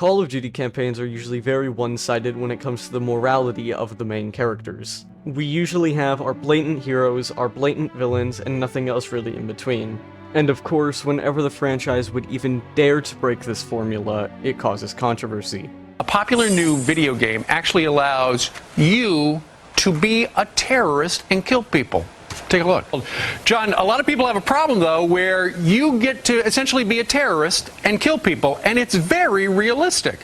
Call of Duty campaigns are usually very one-sided when it comes to the morality of the main characters. We usually have our blatant heroes, our blatant villains, and nothing else really in between. And of course, whenever the franchise would even dare to break this formula, it causes controversy. A popular new video game actually allows you to be a terrorist and kill people. Take a look. John, a lot of people have a problem, though, where you get to essentially be a terrorist and kill people, and it's very realistic.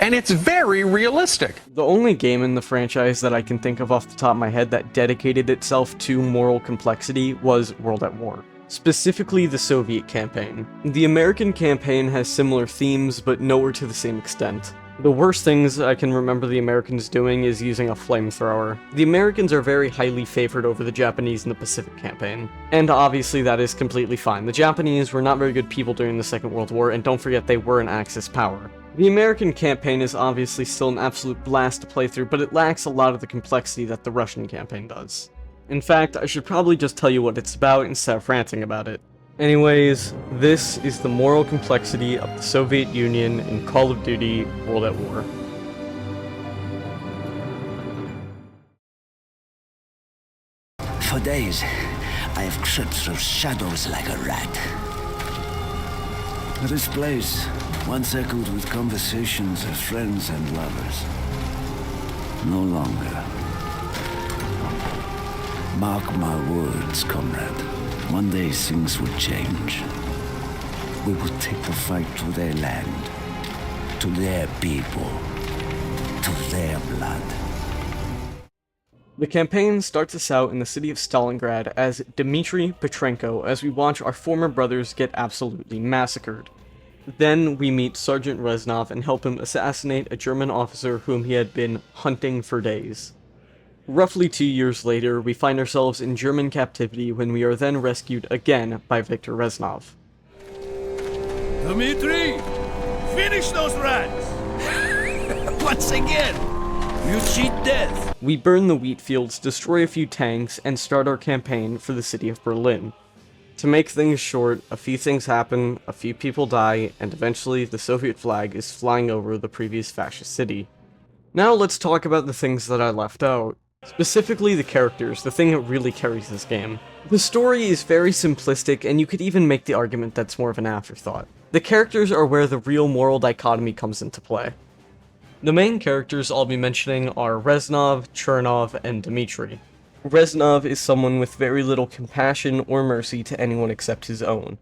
The only game in the franchise that I can think of off the top of my head that dedicated itself to moral complexity was World at War. Specifically the Soviet campaign. The American campaign has similar themes, but nowhere to the same extent. The worst things I can remember the Americans doing is using a flamethrower. The Americans are very highly favored over the Japanese in the Pacific campaign. And obviously that is completely fine. The Japanese were not very good people during the Second World War, and don't forget they were an Axis power. The American campaign is obviously still an absolute blast to play through, but it lacks a lot of the complexity that the Russian campaign does. In fact, I should probably just tell you what it's about instead of ranting about it. Anyways, this is the moral complexity of the Soviet Union in Call of Duty World at War. For days, I have crept through shadows like a rat. This place, once echoed with conversations of friends and lovers, no longer. Mark my words, comrade. One day things would change. We would take the fight to their land, to their people, to their blood. The campaign starts us out in the city of Stalingrad as Dmitry Petrenko as we watch our former brothers get absolutely massacred. Then we meet Sergeant Reznov and help him assassinate a German officer whom he had been hunting for days. Roughly 2 years later, we find ourselves in German captivity when we are then rescued again by Viktor Reznov. Dmitri, finish those rats! Once again, you cheat death. We burn the wheat fields, destroy a few tanks, and start our campaign for the city of Berlin. To make things short, a few things happen, a few people die, and eventually the Soviet flag is flying over the previous fascist city. Now let's talk about the things that I left out. Specifically the characters, the thing that really carries this game. The story is very simplistic, and you could even make the argument that's more of an afterthought. The characters are where the real moral dichotomy comes into play. The main characters I'll be mentioning are Reznov, Chernov, and Dmitry. Reznov is someone with very little compassion or mercy to anyone except his own.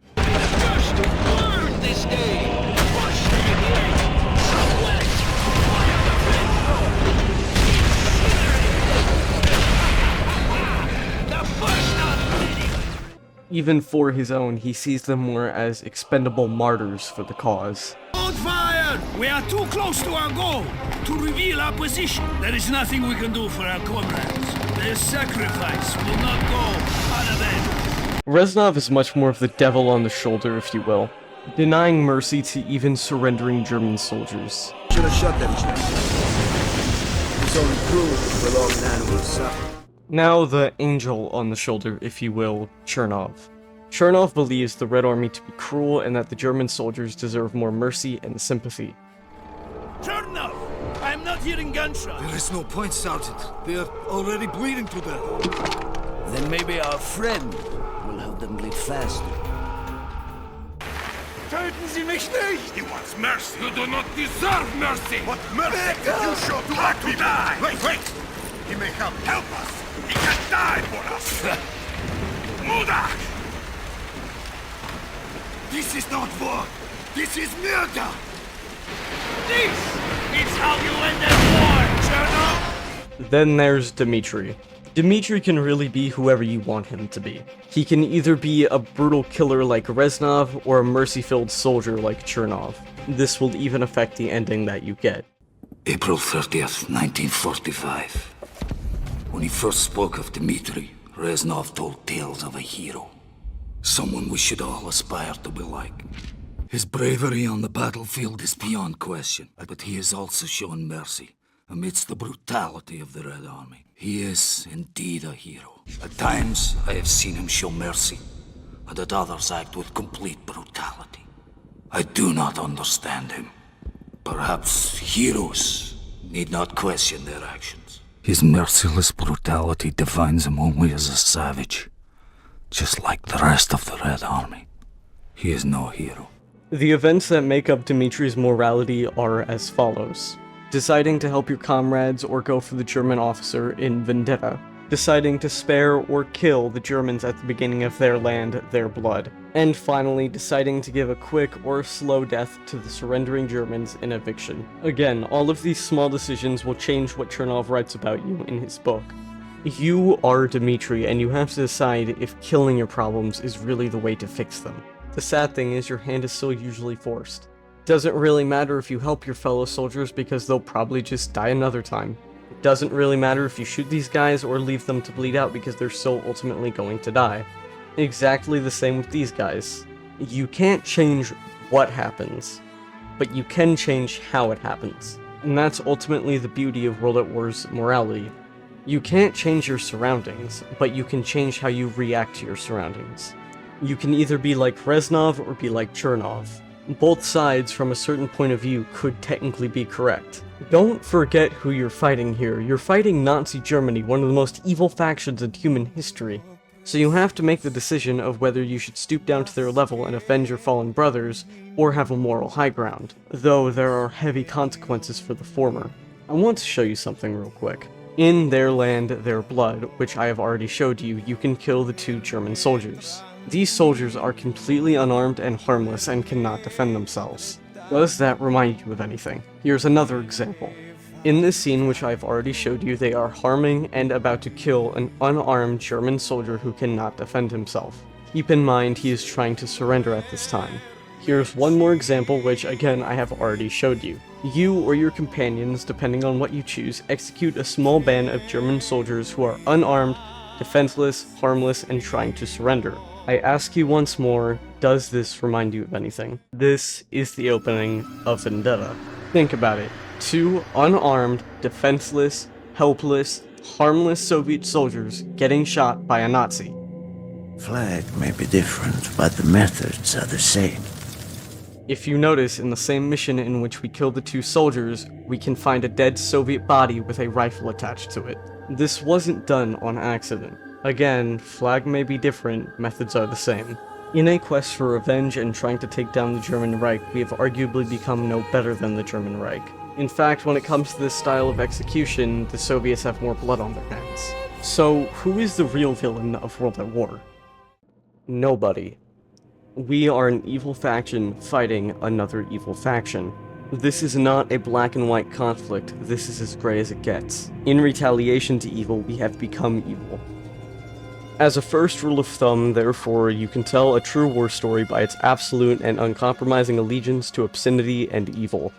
Even for his own, he sees them more as expendable martyrs for the cause. Hold fire! We are too close to our goal to reveal our position. There is nothing we can do for our comrades. Their sacrifice will not go unavenged. Reznov is much more of the devil on the shoulder, if you will, denying mercy to even surrendering German soldiers. Should have shot them, It's only cruel to prolong an animal's suffering. Now the angel on the shoulder, if you will, Chernov. Chernov believes the Red Army to be cruel and that the German soldiers deserve more mercy and sympathy. Chernov! I am not hearing gunshots. There is no point, Sergeant. They are already bleeding to death. Then maybe our friend will help them bleed faster. Töten Sie mich nicht! He wants mercy. You do not deserve mercy. What mercy did you show to our to die. Wait! He may help. Help us. He can die for us. Mudak! This is not war. This is murder. This is how you end a war, Chernov! Then there's Dmitry. Dmitry can really be whoever you want him to be. He can either be a brutal killer like Reznov or a mercy-filled soldier like Chernov. This will even affect the ending that you get. April 30th, 1945. When he first spoke of Dmitri, Reznov told tales of a hero. Someone we should all aspire to be like. His bravery on the battlefield is beyond question, but he has also shown mercy amidst the brutality of the Red Army. He is indeed a hero. At times, I have seen him show mercy, and at others act with complete brutality. I do not understand him, Perhaps heroes need not question their actions. His merciless brutality defines him only as a savage, just like the rest of the Red Army. He is no hero. The events that make up Dimitri's morality are as follows. Deciding to help your comrades or go for the German officer in vendetta. Deciding to spare or kill the Germans at the beginning of their land, their blood. And finally, deciding to give a quick or slow death to the surrendering Germans in eviction. Again, all of these small decisions will change what Chernov writes about you in his book. You are Dimitri, and you have to decide if killing your problems is really the way to fix them. The sad thing is your hand is still usually forced. It doesn't really matter if you help your fellow soldiers because they'll probably just die another time. It doesn't really matter if you shoot these guys or leave them to bleed out because they're still ultimately going to die. Exactly the same with these guys. You can't change what happens, but you can change how it happens. And that's ultimately the beauty of World at War's morality. You can't change your surroundings, but you can change how you react to your surroundings. You can either be like Reznov or be like Chernov. Both sides, from a certain point of view, could technically be correct. Don't forget who you're fighting here. You're fighting Nazi Germany, one of the most evil factions in human history. So you have to make the decision of whether you should stoop down to their level and avenge your fallen brothers, or have a moral high ground, though there are heavy consequences for the former. I want to show you something real quick. In Their Land, Their Blood, which I have already showed you, you can kill the 2 German soldiers. These soldiers are completely unarmed and harmless and cannot defend themselves. Does that remind you of anything? Here's another example. In this scene, which I've already showed you, they are harming and about to kill an unarmed German soldier who cannot defend himself. Keep in mind he is trying to surrender at this time. Here's one more example, which again I have already showed you. You or your companions, depending on what you choose, execute a small band of German soldiers who are unarmed, defenseless, harmless, and trying to surrender. I ask you once more, does this remind you of anything? This is the opening of Vendetta. Think about it. 2 unarmed, defenseless, helpless, harmless Soviet soldiers getting shot by a Nazi. Flag may be different, but the methods are the same. If you notice, in the same mission in which we kill the 2 soldiers, we can find a dead Soviet body with a rifle attached to it. This wasn't done on accident. Again, flag may be different, methods are the same. In a quest for revenge and trying to take down the German Reich, we have arguably become no better than the German Reich. In fact, when it comes to this style of execution, the Soviets have more blood on their hands. So, who is the real villain of World at War? Nobody. We are an evil faction fighting another evil faction. This is not a black and white conflict, this is as gray as it gets. In retaliation to evil, we have become evil. As a first rule of thumb, therefore, you can tell a true war story by its absolute and uncompromising allegiance to obscenity and evil.